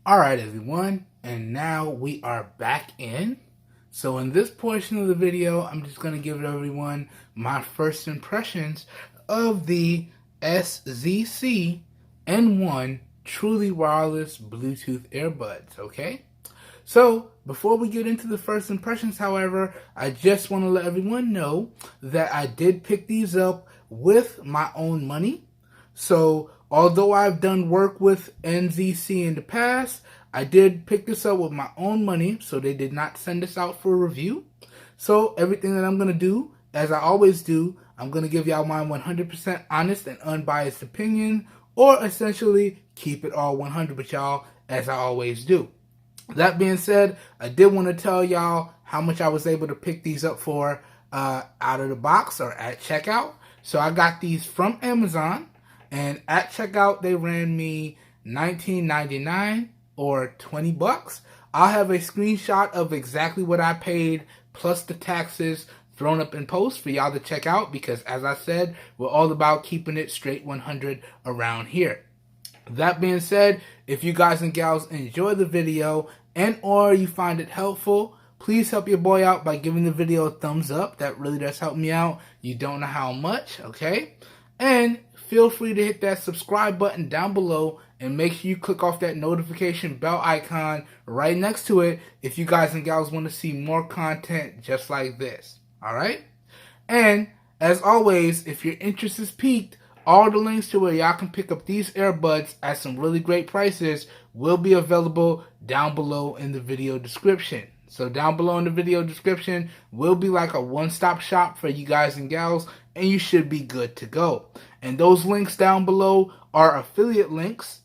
Alright everyone, and now we are back in. So in this portion of the video, I'm just going to give everyone my first impressions of the SZC N1 truly wireless Bluetooth earbuds, okay? So, before we get into the first impressions, however, I just want to let everyone know that I did pick these up with my own money. So, although I've done work with SZC in the past, I did pick this up with my own money, so they did not send this out for a review. So, everything that I'm going to do, as I always do, I'm going to give y'all my 100% honest and unbiased opinion, or essentially keep it all 100 with y'all, as I always do. That being said, I did want to tell y'all how much I was able to pick these up for out of the box or at checkout. So I got these from Amazon, and at checkout they ran me $19.99 or 20 bucks. I'll have a screenshot of exactly what I paid plus the taxes thrown up in post for y'all to check out, because as I said, we're all about keeping it straight 100 around here. That being said, if you guys and gals enjoy the video and or you find it helpful, please help your boy out by giving the video a thumbs up. That really does help me out. You don't know how much, okay? And feel free to hit that subscribe button down below and make sure you click off that notification bell icon right next to it if you guys and gals want to see more content just like this, alright? And as always, if your interest is piqued, all the links to where y'all can pick up these earbuds at some really great prices will be available down below in the video description. So down below in the video description will be like a one-stop shop for you guys and gals, and you should be good to go. And those links down below are affiliate links,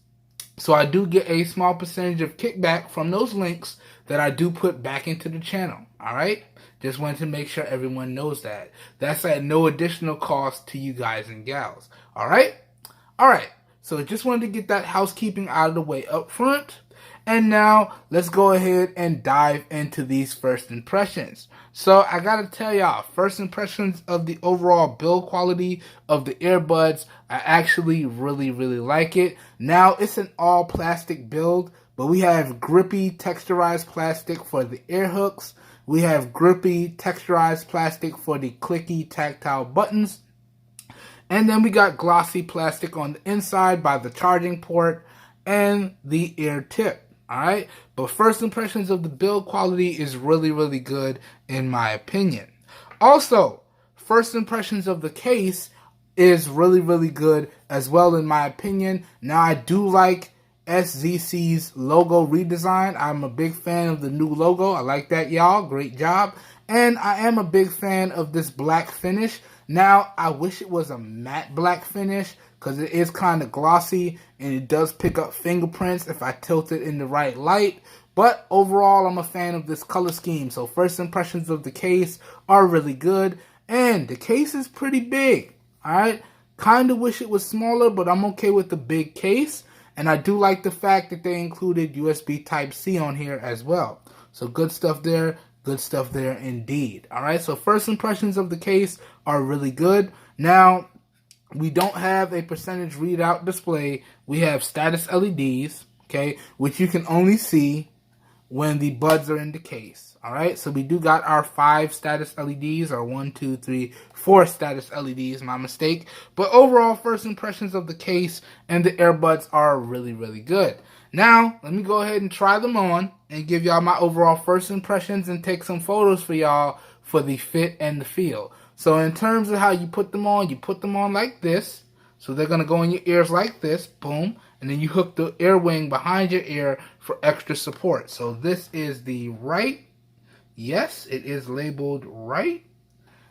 so I do get a small percentage of kickback from those links that I do put back into the channel, alright? Just wanted to make sure everyone knows that. That's at no additional cost to you guys and gals. Alright? Alright. So just wanted to get that housekeeping out of the way up front. And now let's go ahead and dive into these first impressions. So I gotta tell y'all, first impressions of the overall build quality of the earbuds, I actually really like it. Now it's an all plastic build, but we have grippy texturized plastic for the ear hooks. We have grippy texturized plastic for the clicky tactile buttons. And then we got glossy plastic on the inside by the charging port and the ear tip. Alright? But first impressions of the build quality is really good in my opinion. Also, first impressions of the case is really good as well in my opinion. Now I do like SZC's logo redesign. I'm a big fan of the new logo. I like that, y'all. Great job. And I am a big fan of this black finish. Now, I wish it was a matte black finish because it is kind of glossy and it does pick up fingerprints if I tilt it in the right light. But overall, I'm a fan of this color scheme. So first impressions of the case are really good. And the case is pretty big. Alright? Kind of wish it was smaller, but I'm okay with the big case. And I do like the fact that they included USB Type-C on here as well. So good stuff there. Good stuff there indeed. Alright, so first impressions of the case are really good. Now, we don't have a percentage readout display. We have status LEDs, okay, which you can only see when the buds are in the case. Alright, so we do got our 5 status LEDs, or 1, 2, 3, 4 status LEDs, my mistake. But overall, first impressions of the case and the earbuds are really good. Now, let me go ahead and try them on and give y'all my overall first impressions and take some photos for y'all for the fit and the feel. So in terms of how you put them on like this. So they're going to go in your ears like this, boom. And then you hook the ear wing behind your ear for extra support. So this is the right. Yes, it is labeled right.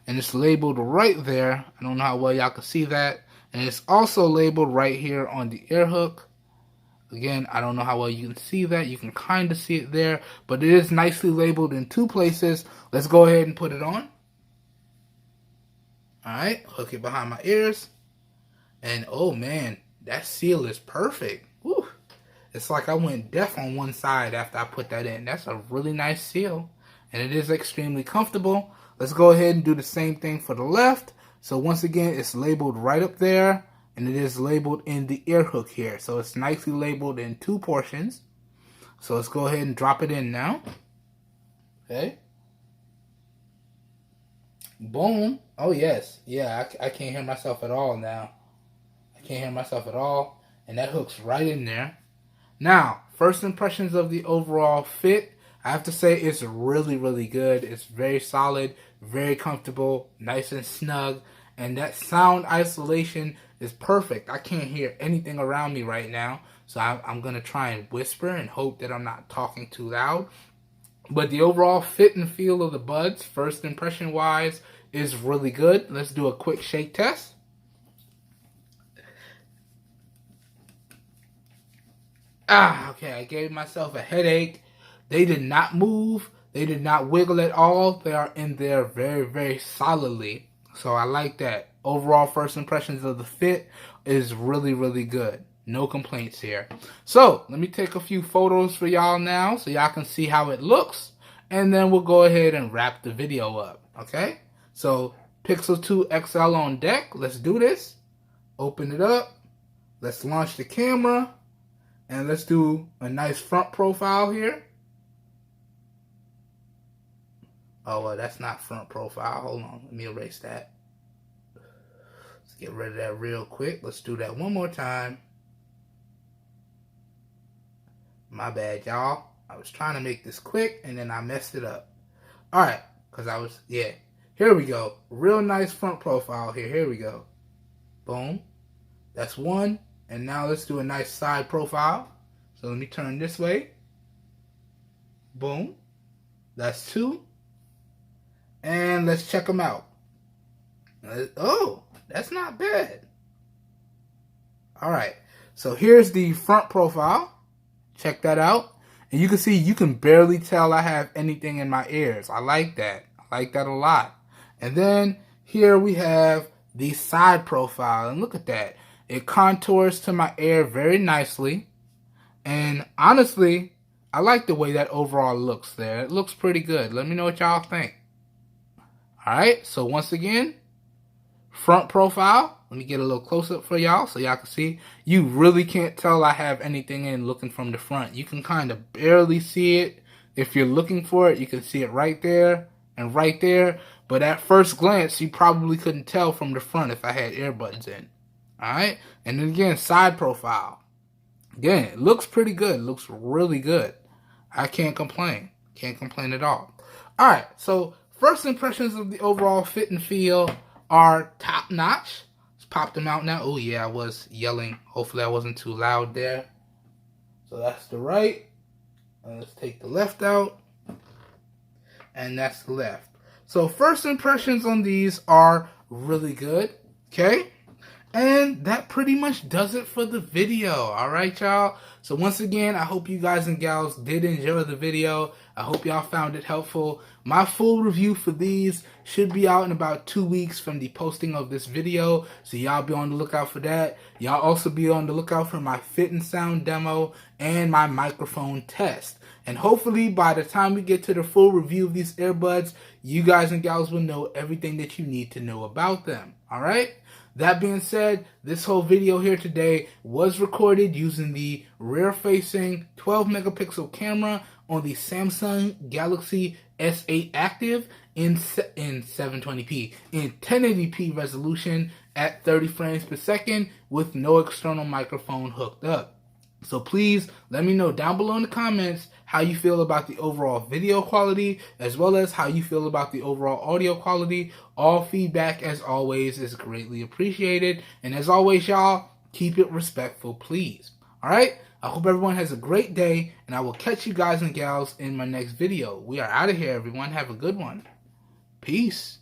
And it's labeled right there. I don't know how well y'all can see that. And it's also labeled right here on the ear hook. Again, I don't know how well you can see that. You can kind of see it there. But it is nicely labeled in 2 places. Let's go ahead and put it on. Alright, hook it behind my ears. And oh man, that seal is perfect. Woo. It's like I went deaf on one side after I put that in. That's a really nice seal. And it is extremely comfortable. Let's go ahead and do the same thing for the left. So once again, it's labeled right up there. And it is labeled in the ear hook here. So it's nicely labeled in 2 portions. So let's go ahead and drop it in now. Okay. Boom. Oh, yes. Yeah, I can't hear myself at all now. I can't hear myself at all. And that hooks right in there. Now, first impressions of the overall fit. I have to say it's really, really good. It's very solid, very comfortable, nice and snug. And that sound isolation is perfect. I can't hear anything around me right now. So I'm going to try and whisper and hope that I'm not talking too loud. But the overall fit and feel of the buds, first impression wise, is really good. Let's do a quick shake test. Okay, I gave myself a headache. They did not move. They did not wiggle at all. They are in there very, very solidly. So I like that. Overall first impressions of the fit is really, really good. No complaints here. So let me take a few photos for y'all now so y'all can see how it looks. And then we'll go ahead and wrap the video up. Okay? So Pixel 2 XL on deck. Let's do this. Open it up. Let's launch the camera. And let's do a nice front profile here. Oh, well, that's not front profile. Hold on. Let me erase that. Let's get rid of that real quick. Let's do that one more time. My bad, y'all. I was trying to make this quick, and then I messed it up. All right. Because I was, yeah. Here we go. Real nice front profile here. Here we go. Boom. That's one. And now let's do a nice side profile. So let me turn this way. Boom. That's two. And let's check them out. Oh, that's not bad. All right. So here's the front profile. Check that out. And you can see you can barely tell I have anything in my ears. I like that. I like that a lot. And then here we have the side profile. And look at that. It contours to my ear very nicely. And honestly, I like the way that overall looks there. It looks pretty good. Let me know what y'all think. Alright, so once again, front profile. Let me get a little close up for y'all so y'all can see. You really can't tell I have anything in looking from the front. You can kind of barely see it. If you're looking for it, you can see it right there and right there. But at first glance, you probably couldn't tell from the front if I had earbuds in. Alright, and then again, side profile. Again, it looks pretty good. It looks really good. I can't complain. Can't complain at all. Alright, so first impressions of the overall fit and feel are top notch. Let's pop them out now. Oh yeah, I was yelling. Hopefully I wasn't too loud there. So that's the right. Let's take the left out. And that's the left. So first impressions on these are really good. Okay? And that pretty much does it for the video. Alright, y'all? So once again, I hope you guys and gals did enjoy the video. I hope y'all found it helpful. My full review for these should be out in about 2 weeks from the posting of this video. So y'all be on the lookout for that. Y'all also be on the lookout for my fit and sound demo and my microphone test. And hopefully by the time we get to the full review of these earbuds, you guys and gals will know everything that you need to know about them. Alright? That being said, this whole video here today was recorded using the rear-facing 12 megapixel camera on the Samsung Galaxy S8 Active in 720p, in 1080p resolution at 30 frames per second with no external microphone hooked up. So please let me know down below in the comments how you feel about the overall video quality as well as how you feel about the overall audio quality. All feedback, as always, is greatly appreciated. And as always, y'all, keep it respectful, please. Alright? I hope everyone has a great day, and I will catch you guys and gals in my next video. We are out of here, everyone. Have a good one. Peace.